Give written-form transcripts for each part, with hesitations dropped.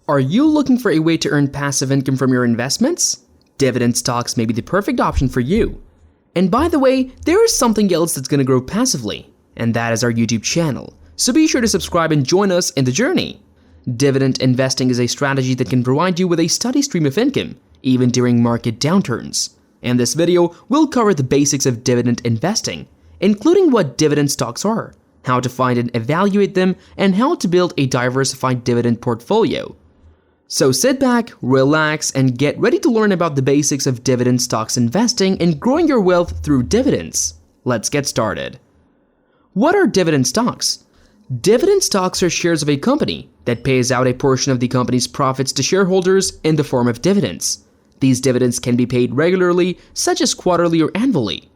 Are you looking for a way to earn passive income from your investments? Dividend stocks may be the perfect option for you. And by the way, there is something else that's going to grow passively, and that is our YouTube channel. So be sure to subscribe and join us in the journey. Dividend investing is a strategy that can provide you with a steady stream of income, even during market downturns. In this video, we'll cover the basics of dividend investing, including what dividend stocks are, how to find and evaluate them, and how to build a diversified dividend portfolio. So sit back, relax, and get ready to learn about the basics of dividend stocks investing and growing your wealth through dividends. Let's get started. What are dividend stocks? Dividend stocks are shares of a company that pays out a portion of the company's profits to shareholders in the form of dividends. These dividends can be paid regularly, such as quarterly or annually.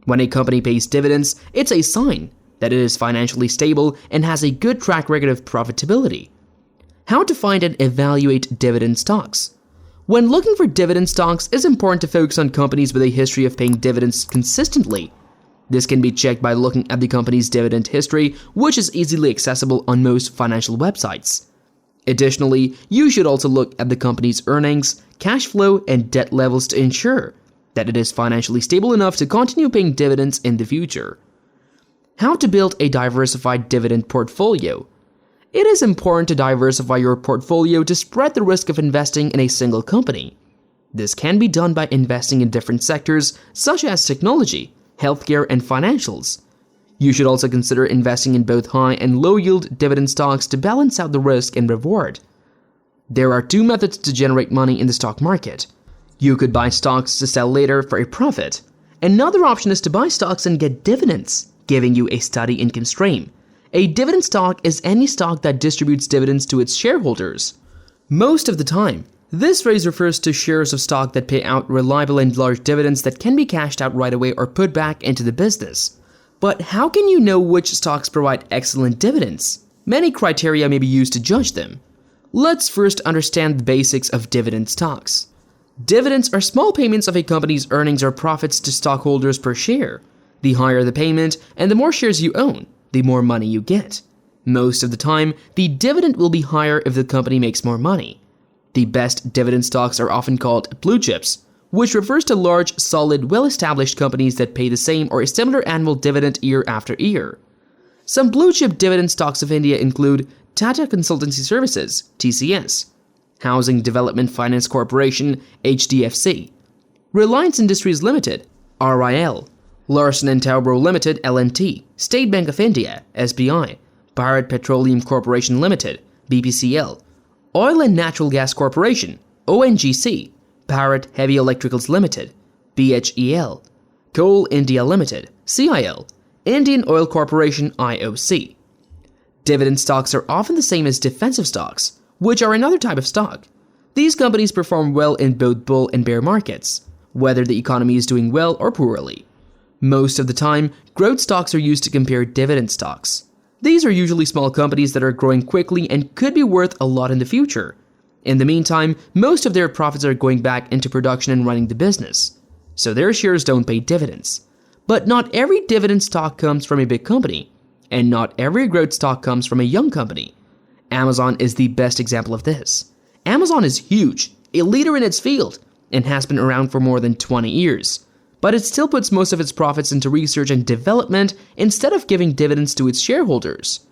When a company pays dividends, it's a sign that it is financially stable and has a good track record of profitability. How to find and evaluate dividend stocks. When looking for dividend stocks, it's important to focus on companies with a history of paying dividends consistently. This can be checked by looking at the company's dividend history, which is easily accessible on most financial websites. Additionally, you should also look at the company's earnings, cash flow, and debt levels to ensure that it is financially stable enough to continue paying dividends in the future. How to build a diversified dividend portfolio. It is important to diversify your portfolio to spread the risk of investing in a single company. This can be done by investing in different sectors such as technology, healthcare, and financials. You should also consider investing in both high and low-yield dividend stocks to balance out the risk and reward. There are two methods to generate money in the stock market. You could buy stocks to sell later for a profit. Another option is to buy stocks and get dividends, giving you a steady income stream. A dividend stock is any stock that distributes dividends to its shareholders. Most of the time, this phrase refers to shares of stock that pay out reliable and large dividends that can be cashed out right away or put back into the business. But how can you know which stocks provide excellent dividends? Many criteria may be used to judge them. Let's first understand the basics of dividend stocks. Dividends are small payments of a company's earnings or profits to stockholders per share. The higher the payment and the more shares you own, the more money you get. Most of the time, the dividend will be higher if the company makes more money. The best dividend stocks are often called blue chips, which refers to large, solid, well-established companies that pay the same or a similar annual dividend year after year. Some blue chip dividend stocks of India include Tata Consultancy Services, TCS, Housing Development Finance Corporation, HDFC, Reliance Industries Limited, RIL, Larsen & Toubro Limited, LNT, State Bank of India, SBI, Bharat Petroleum Corporation Limited, BPCL, Oil and Natural Gas Corporation, ONGC, Bharat Heavy Electricals Limited, BHEL, Coal India Limited, CIL, Indian Oil Corporation, IOC. Dividend stocks are often the same as defensive stocks, which are another type of stock. These companies perform well in both bull and bear markets, whether the economy is doing well or poorly. Most of the time, growth stocks are used to compare dividend stocks. These are usually small companies that are growing quickly and could be worth a lot in the future. In the meantime, most of their profits are going back into production and running the business, so their shares don't pay dividends. But not every dividend stock comes from a big company, and not every growth stock comes from a young company. Amazon is the best example of this. Amazon is huge, a leader in its field, and has been around for more than 20 years. But it still puts most of its profits into research and development instead of giving dividends to its shareholders.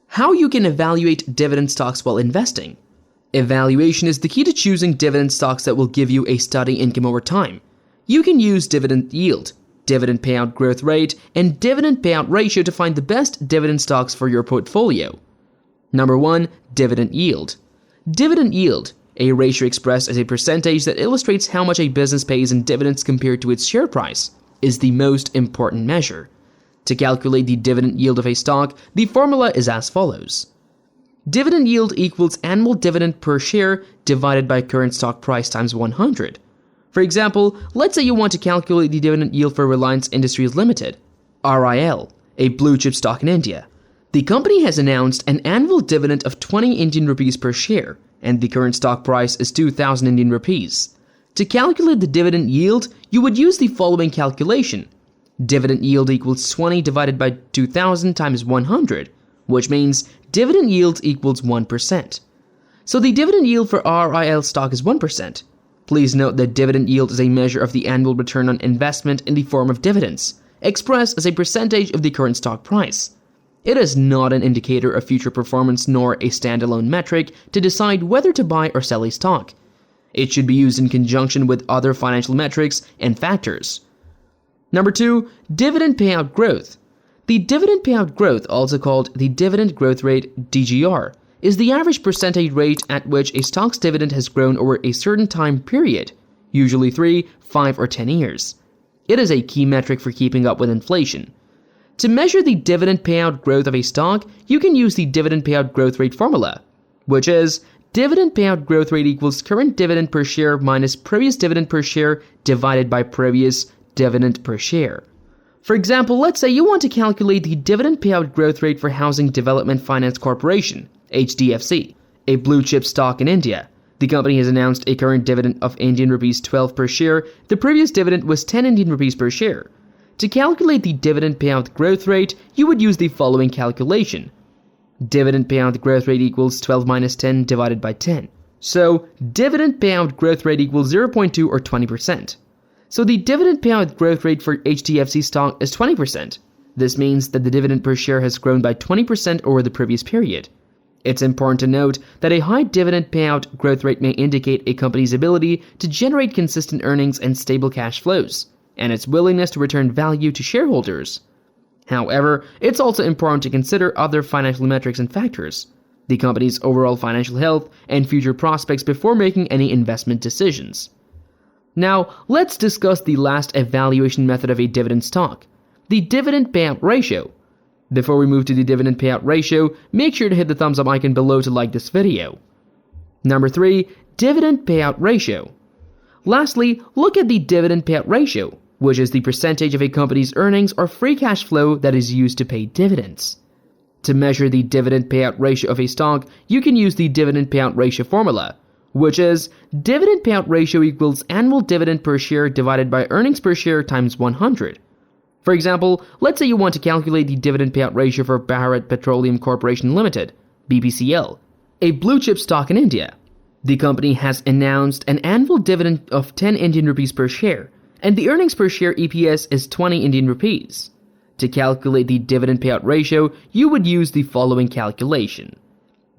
How you can evaluate dividend stocks while investing. Evaluation is the key to choosing dividend stocks that will give you a steady income over time. You can use dividend yield, dividend payout growth rate, and dividend payout ratio to find the best dividend stocks for your portfolio. Number 1, dividend yield. Dividend yield, a ratio expressed as a percentage that illustrates how much a business pays in dividends compared to its share price, is the most important measure. To calculate the dividend yield of a stock, the formula is as follows. Dividend yield equals annual dividend per share divided by current stock price times 100. For example, let's say you want to calculate the dividend yield for Reliance Industries Limited, RIL, a blue chip stock in India. The company has announced an annual dividend of 20 Indian rupees per share, and the current stock price is 2,000 Indian rupees. To calculate the dividend yield, you would use the following calculation. Dividend yield equals 20 divided by 2,000 times 100, which means dividend yield equals 1%. So the dividend yield for RIL stock is 1%. Please note that dividend yield is a measure of the annual return on investment in the form of dividends, expressed as a percentage of the current stock price. It is not an indicator of future performance nor a standalone metric to decide whether to buy or sell a stock. It should be used in conjunction with other financial metrics and factors. Number 2, dividend payout growth. The dividend payout growth, also called the dividend growth rate (DGR), is the average percentage rate at which a stock's dividend has grown over a certain time period, usually 3, 5, or 10 years. It is a key metric for keeping up with inflation. To measure the dividend payout growth of a stock, you can use the dividend payout growth rate formula, which is dividend payout growth rate equals current dividend per share minus previous dividend per share divided by previous dividend per share. For example, let's say you want to calculate the dividend payout growth rate for Housing Development Finance Corporation, HDFC, a blue chip stock in India. The company has announced a current dividend of Indian rupees 12 per share. The previous dividend was 10 Indian rupees per share. To calculate the dividend payout growth rate, you would use the following calculation. Dividend payout growth rate equals 12 minus 10 divided by 10. So, dividend payout growth rate equals 0.2 or 20%. So the dividend payout growth rate for HDFC stock is 20%. This means that the dividend per share has grown by 20% over the previous period. It's important to note that a high dividend payout growth rate may indicate a company's ability to generate consistent earnings and stable cash flows, and its willingness to return value to shareholders. However, it's also important to consider other financial metrics and factors, the company's overall financial health and future prospects before making any investment decisions. Now, let's discuss the last evaluation method of a dividend stock, the dividend payout ratio. Before we move to the dividend payout ratio, make sure to hit the thumbs up icon below to like this video. Number 3, dividend payout ratio. Lastly, look at the dividend payout ratio, which is the percentage of a company's earnings or free cash flow that is used to pay dividends. To measure the dividend payout ratio of a stock, you can use the dividend payout ratio formula, which is dividend payout ratio equals annual dividend per share divided by earnings per share times 100. For example, let's say you want to calculate the dividend payout ratio for Bharat Petroleum Corporation Limited, BPCL, a blue chip stock in India. The company has announced an annual dividend of 10 Indian rupees per share, and the earnings per share EPS is 20 Indian rupees. To calculate the dividend payout ratio, you would use the following calculation.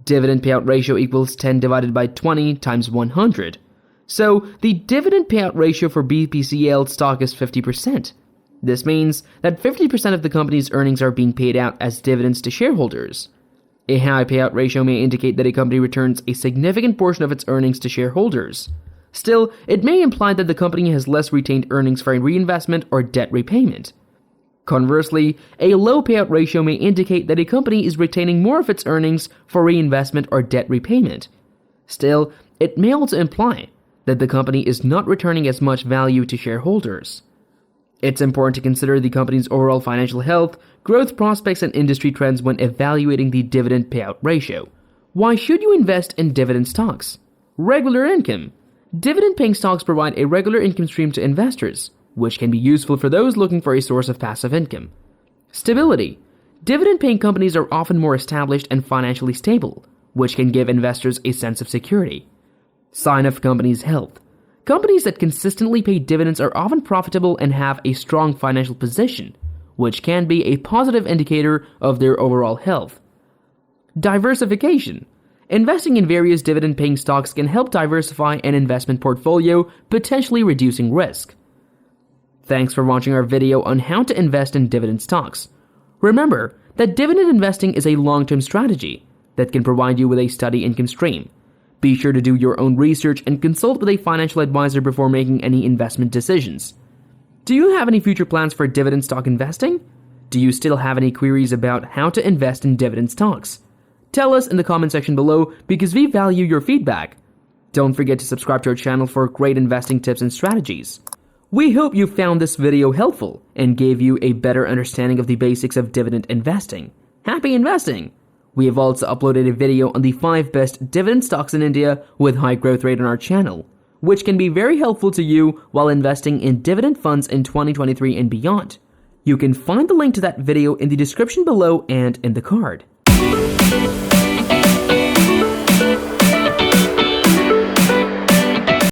Dividend payout ratio equals 10 divided by 20 times 100. So, the dividend payout ratio for BPCL stock is 50%. This means that 50% of the company's earnings are being paid out as dividends to shareholders. A high payout ratio may indicate that a company returns a significant portion of its earnings to shareholders. Still, it may imply that the company has less retained earnings for reinvestment or debt repayment. Conversely, a low payout ratio may indicate that a company is retaining more of its earnings for reinvestment or debt repayment. Still, it may also imply that the company is not returning as much value to shareholders. It's important to consider the company's overall financial health, growth prospects, and industry trends when evaluating the dividend payout ratio. Why should you invest in dividend stocks? Regular income. Dividend-paying stocks provide a regular income stream to investors, which can be useful for those looking for a source of passive income. Stability. Dividend-paying companies are often more established and financially stable, which can give investors a sense of security. Sign of company's health. Companies that consistently pay dividends are often profitable and have a strong financial position, which can be a positive indicator of their overall health. Diversification. Investing in various dividend-paying stocks can help diversify an investment portfolio, potentially reducing risk. Thanks for watching our video on how to invest in dividend stocks. Remember that dividend investing is a long-term strategy that can provide you with a steady income stream. Be sure to do your own research and consult with a financial advisor before making any investment decisions. Do you have any future plans for dividend stock investing? Do you still have any queries about how to invest in dividend stocks? Tell us in the comment section below because we value your feedback. Don't forget to subscribe to our channel for great investing tips and strategies. We hope you found this video helpful and gave you a better understanding of the basics of dividend investing. Happy investing! We have also uploaded a video on the 5 best dividend stocks in India with high growth rate on our channel, which can be very helpful to you while investing in dividend funds in 2023 and beyond. You can find the link to that video in the description below and in the card.